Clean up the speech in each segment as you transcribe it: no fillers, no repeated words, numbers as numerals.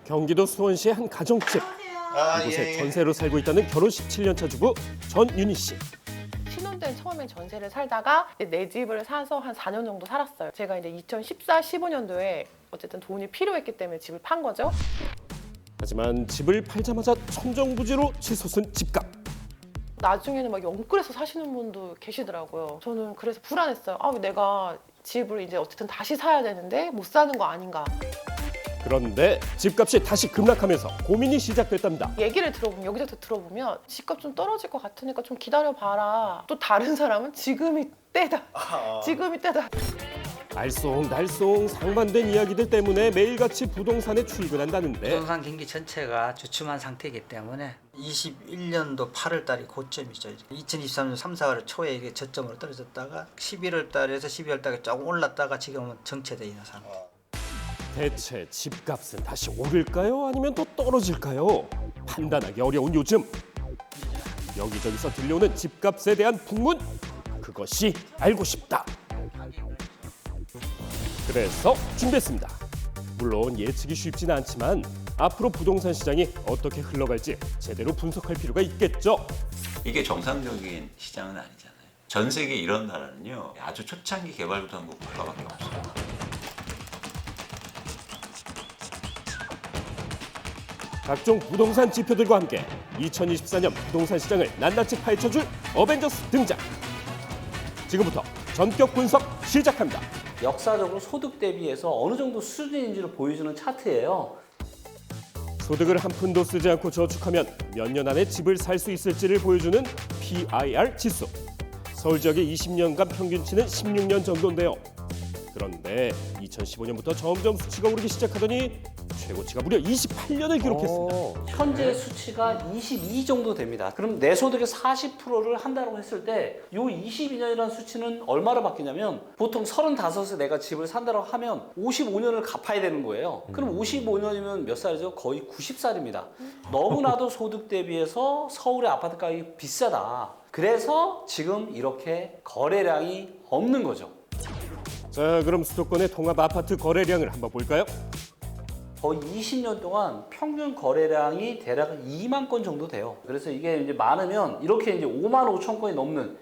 경기도 수원시의 한 가정집. 이곳에 전세로 살고 있다는 결혼 17년차 주부 전윤희 씨. 신혼 때는 처음엔 전세를 살다가 이제 내 집을 사서 한 4년 정도 살았어요. 제가 이제 2014, 15년도에 어쨌든 돈이 필요했기 때문에 집을 판 거죠. 하지만 집을 팔자마자 천정부지로 치솟은 집값. 나중에는 막 영끌해서 사시는 분도 계시더라고요. 저는 그래서 불안했어요. 아, 왜 내가 집을 이제 어쨌든 다시 사야 되는데 못 사는 거 아닌가. 그런데 집값이 다시 급락하면서 고민이 시작됐답니다. 얘기를 들어보면 여기저기 들어보면 집값 좀 떨어질 것 같으니까 좀 기다려봐라. 또 다른 사람은 지금이 때다. 지금이 때다. 알쏭달쏭 상반된 이야기들 때문에 매일같이 부동산에 출근한다는데 부동산 경기 전체가 주춤한 상태이기 때문에 21년도 8월 달이 고점이죠. 2023년 3, 4월 초에 이게 저점으로 떨어졌다가 11월 달에서 12월 달에 조금 올랐다가 지금은 정체되어 있는 상태. 대체 집값은 다시 오를까요? 아니면 또 떨어질까요? 판단하기 어려운 요즘. 여기저기서 들려오는 집값에 대한 풍문, 그것이 알고 싶다. 그래서 준비했습니다. 물론 예측이 쉽지는 않지만 앞으로 부동산 시장이 어떻게 흘러갈지 제대로 분석할 필요가 있겠죠. 이게 정상적인 시장은 아니잖아요. 전 세계 이런 나라는요, 아주 초창기 개발부터 한 국가밖에 없어요. 각종 부동산 지표들과 함께 2024년 부동산 시장을 낱낱이 파헤쳐줄 어벤져스 등장. 지금부터 전격 분석 시작합니다. 역사적으로 소득 대비해서 어느 정도 수준인지를 보여주는 차트예요. 소득을 한 푼도 쓰지 않고 저축하면 몇 년 안에 집을 살 수 있을지를 보여주는 PIR 지수. 서울 지역의 20년간 평균치는 16년 정도인데요. 그런데 2015년부터 점점 수치가 오르기 시작하더니 최고치가 무려 28년을 기록했습니다. 현재 수치가 22 정도 됩니다. 그럼 내 소득의 40%를 한다고 했을 때 이 22년이라는 수치는 얼마로 바뀌냐면 보통 35에 내가 집을 산다고 하면 55년을 갚아야 되는 거예요. 그럼 55년이면 몇 살이죠? 거의 90살입니다. 너무나도 소득 대비해서 서울의 아파트 가격이 비싸다. 그래서 지금 이렇게 거래량이 없는 거죠. 자, 그럼 수도권의 통합 아파트 거래량을 한번 볼까요? 거의 20년 동안 평균 거래량이 대략 2만 건 정도 돼요. 그래서 이게 이제 많으면 이렇게 이제 5만 5천 건이 넘는.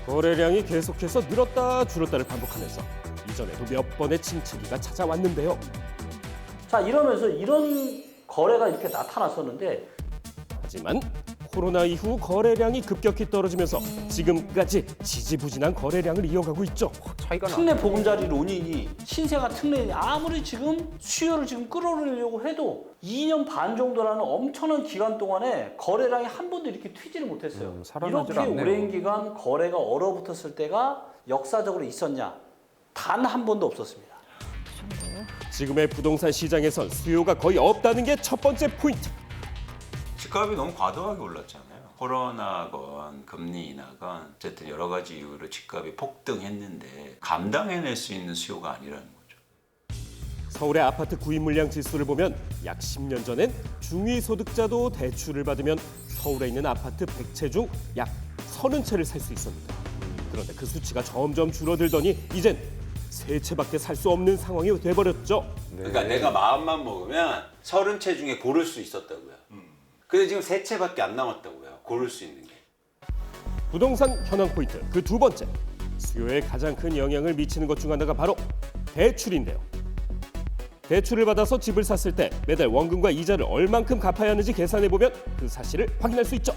거래량이 계속해서 늘었다 줄었다를 반복하면서 이전에도 몇 번의 침체기가 찾아왔는데요. 자, 이러면서 이런 거래가 이렇게 나타났었는데 하지만 코로나 이후 거래량이 급격히 떨어지면서 지금까지 지지부진한 거래량을 이어가고 있죠. 특례 보금자리 론이니 신생아 특례니 아무리 지금 수요를 지금 끌어올리려고 해도 2년 반 정도라는 엄청난 기간 동안에 거래량이 한 번도 이렇게 튀지를 못했어요. 이렇게 오랜 기간 거래가 얼어붙었을 때가 역사적으로 있었냐? 단 한 번도 없었습니다. 지금의 부동산 시장에선 수요가 거의 없다는 게 첫 번째 포인트. 집값이 너무 과도하게 올랐잖아요. 코로나건 금리 인하건 어쨌든 여러 가지 이유로 집값이 폭등했는데 감당해낼 수 있는 수요가 아니라는 거죠. 서울의 아파트 구입 물량 지수를 보면 약 10년 전엔 중위소득자도 대출을 받으면 서울에 있는 아파트 100채 중 약 30채를 살 수 있었는데 그런데 그 수치가 점점 줄어들더니 이젠 3채밖에 살 수 없는 상황이 돼버렸죠. 그러니까 내가 마음만 먹으면 30채 중에 고를 수 있었다고요. 근데 지금 3채밖에 안 남았다고요. 고를 수 있는 게. 부동산 현황 포인트 그 두 번째, 수요에 가장 큰 영향을 미치는 것 중 하나가 바로 대출인데요. 대출을 받아서 집을 샀을 때 매달 원금과 이자를 얼만큼 갚아야 하는지 계산해 보면 그 사실을 확인할 수 있죠.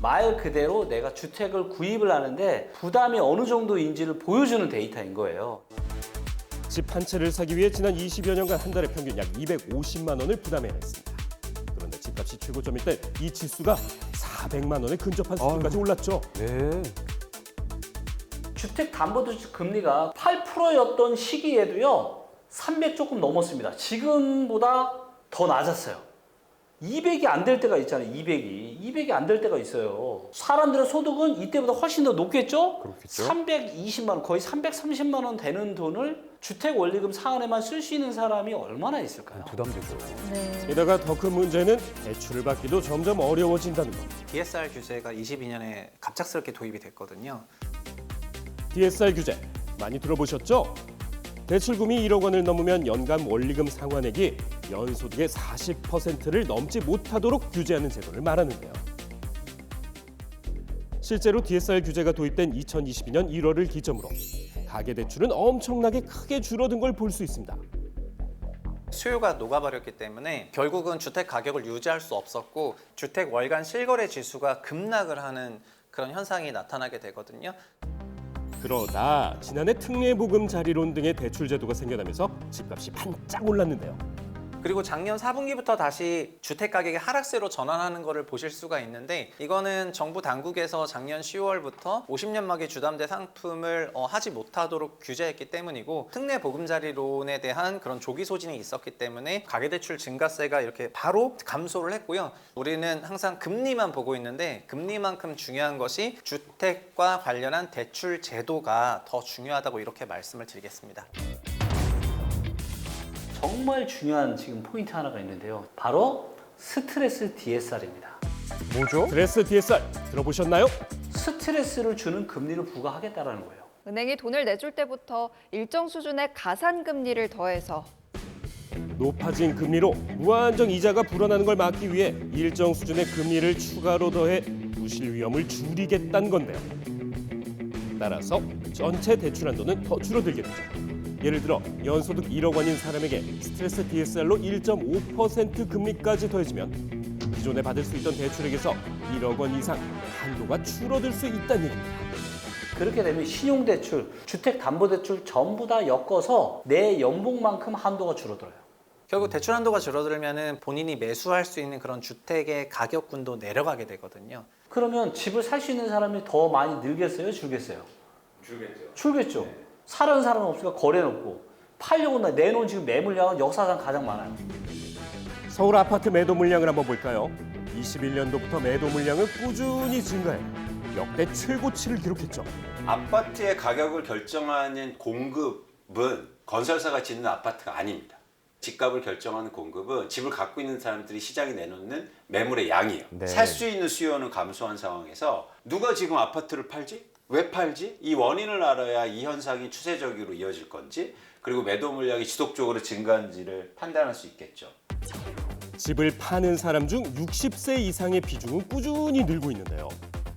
말 그대로 내가 주택을 구입을 하는데 부담이 어느 정도인지를 보여주는 데이터인 거예요. 집 한 채를 사기 위해 지난 20여 년간 한 달에 평균 약 250만 원을 부담해야 했습니다. 그런데 집값이 최고점일 때 이 지수가 400만 원에 근접한 수준까지 올랐죠. 주택담보대출 금리가 8%였던 시기에도요 300 조금 넘었습니다. 지금보다 더 낮았어요. 200이 안 될 때가 있잖아요. 200이 안 될 때가 있어요. 사람들의 소득은 이때보다 훨씬 더 높겠죠? 그렇겠죠? 320만 원, 거의 330만 원 되는 돈을 주택 원리금 상환에만 쓸 수 있는 사람이 얼마나 있을까요? 부담되죠. 게다가 더 큰 문제는 대출을 받기도 점점 어려워진다는 것. DSR 규제가 22년에 갑작스럽게 도입이 됐거든요. DSR 규제 많이 들어보셨죠? 대출금이 1억 원을 넘으면 연간 원리금 상환액이 연소득의 40%를 넘지 못하도록 규제하는 제도를 말하는데요. 실제로 DSR 규제가 도입된 2022년 1월을 기점으로 가계대출은 엄청나게 크게 줄어든 걸 볼 수 있습니다. 수요가 녹아버렸기 때문에 결국은 주택 가격을 유지할 수 없었고 주택 월간 실거래 지수가 급락을 하는 그런 현상이 나타나게 되거든요. 그러다 지난해 특례보금자리론 등의 대출 제도가 생겨나면서 집값이 반짝 올랐는데요. 그리고 작년 4분기부터 다시 주택 가격이 하락세로 전환하는 것을 보실 수가 있는데 이거는 정부 당국에서 작년 10월부터 50년 만기 주담대 상품을 하지 못하도록 규제했기 때문이고 특례 보금자리론에 대한 그런 조기 소진이 있었기 때문에 가계대출 증가세가 이렇게 바로 감소를 했고요. 우리는 항상 금리만 보고 있는데 금리만큼 중요한 것이 주택과 관련한 대출 제도가 더 중요하다고 이렇게 말씀을 드리겠습니다. 정말 중요한 지금 포인트 하나가 있는데요. 바로 스트레스 DSR입니다. 뭐죠? 스트레스 DSR 들어보셨나요? 스트레스를 주는 금리를 부과하겠다라는 거예요. 은행이 돈을 내줄 때부터 일정 수준의 가산금리를 더해서 높아진 금리로 무한정 이자가 불어나는 걸 막기 위해 일정 수준의 금리를 추가로 더해 부실 위험을 줄이겠다는 건데요. 따라서 전체 대출 한도는 더 줄어들게 되죠. 예를 들어 연소득 1억 원인 사람에게 스트레스 DSR로 1.5% 금리까지 더해지면 기존에 받을 수 있던 대출액에서 1억 원 이상 한도가 줄어들 수 있다는 얘기입니다. 그렇게 되면 신용대출, 주택담보대출 전부 다 엮어서 내 연봉만큼 한도가 줄어들어요. 결국 대출 한도가 줄어들면 본인이 매수할 수 있는 그런 주택의 가격군도 내려가게 되거든요. 그러면 집을 살 수 있는 사람이 더 많이 늘겠어요? 줄겠어요? 줄겠죠. 사려는 사람은 없으니까 거래는 없고 팔려고 내놓은 지금 매물량은 역사상 가장 많아요. 서울 아파트 매도 물량을 한번 볼까요? 21년도부터 매도 물량은 꾸준히 증가해 역대 최고치를 기록했죠. 아파트의 가격을 결정하는 공급은 건설사가 짓는 아파트가 아닙니다. 집값을 결정하는 공급은 집을 갖고 있는 사람들이 시장에 내놓는 매물의 양이에요. 살 수 있는 수요는 감소한 상황에서 누가 지금 아파트를 팔지? 왜 팔지? 이 원인을 알아야 이 현상이 추세적으로 이어질 건지 그리고 매도 물량이 지속적으로 증가한지를 판단할 수 있겠죠. 집을 파는 사람 중 60세 이상의 비중은 꾸준히 늘고 있는데요.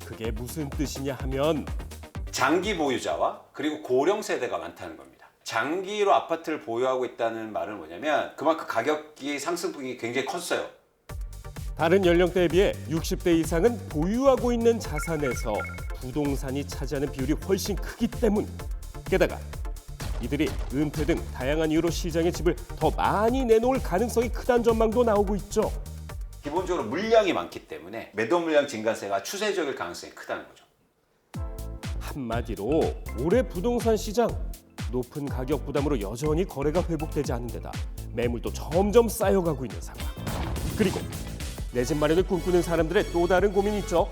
그게 무슨 뜻이냐 하면 장기 보유자와 그리고 고령 세대가 많다는 겁니다. 장기로 아파트를 보유하고 있다는 말은 뭐냐면 그만큼 가격이 상승폭이 굉장히 컸어요. 다른 연령대에 비해 60대 이상은 보유하고 있는 자산에서 부동산이 차지하는 비율이 훨씬 크기 때문. 게다가 이들이 은퇴 등 다양한 이유로 시장에 집을 더 많이 내놓을 가능성이 크다는 전망도 나오고 있죠. 기본적으로 물량이 많기 때문에 매도 물량 증가세가 추세적일 가능성이 크다는 거죠. 한마디로 올해 부동산 시장 높은 가격 부담으로 여전히 거래가 회복되지 않는 데다 매물도 점점 쌓여가고 있는 상황. 그리고 내 집 마련을 꿈꾸는 사람들의 또 다른 고민이 있죠.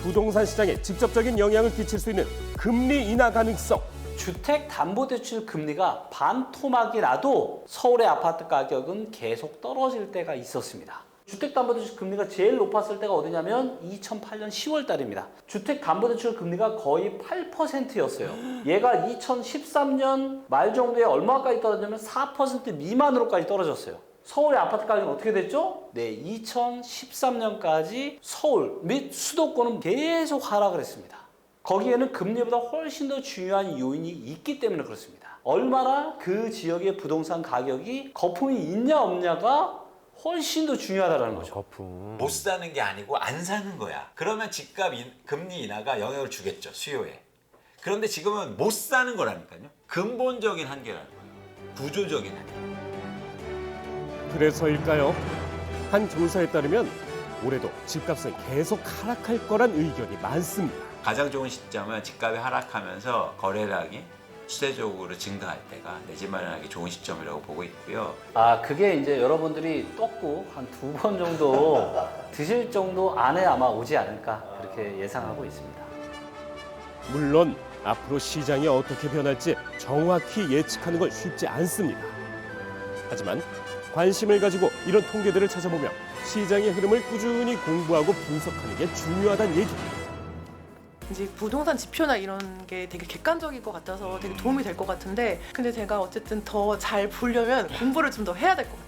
부동산 시장에 직접적인 영향을 끼칠 수 있는 금리 인하 가능성. 주택담보대출 금리가 반토막이 나도 서울의 아파트 가격은 계속 떨어질 때가 있었습니다. 주택담보대출 금리가 제일 높았을 때가 어디냐면 2008년 10월 달입니다. 주택담보대출 금리가 거의 8%였어요. 얘가 2013년 말 정도에 얼마까지 떨어지냐면 4% 미만으로까지 떨어졌어요. 서울의 아파트 가격은 어떻게 됐죠? 네, 2013년까지 서울 및 수도권은 계속 하락을 했습니다. 거기에는 금리보다 훨씬 더 중요한 요인이 있기 때문에 그렇습니다. 얼마나 그 지역의 부동산 가격이 거품이 있냐 없냐가 훨씬 더 중요하다는 거죠. 못 사는 게 아니고 안 사는 거야. 그러면 집값 금리 인하가 영향을 주겠죠, 수요에. 그런데 지금은 못 사는 거라니까요. 근본적인 한계라는 거예요. 구조적인 한계. 그래서일까요? 한 조사에 따르면 올해도 집값은 계속 하락할 거란 의견이 많습니다. 가장 좋은 시점은 집값이 하락하면서 거래량이 추세적으로 증가할 때가 내 집 마련하기 좋은 시점이라고 보고 있고요. 그게 이제 여러분들이 떡국 한 2번 정도 드실 정도 안에 아마 오지 않을까 그렇게 예상하고 있습니다. 물론 앞으로 시장이 어떻게 변할지 정확히 예측하는 건 쉽지 않습니다. 하지만 관심을 가지고 이런 통계들을 찾아보며 시장의 흐름을 꾸준히 공부하고 분석하는 게 중요하다는 얘기입니다. 이제 부동산 지표나 이런 게 되게 객관적일 것 같아서 되게 도움이 될 것 같은데 근데 제가 어쨌든 더 잘 보려면 공부를 좀 더 해야 될 것 같아요.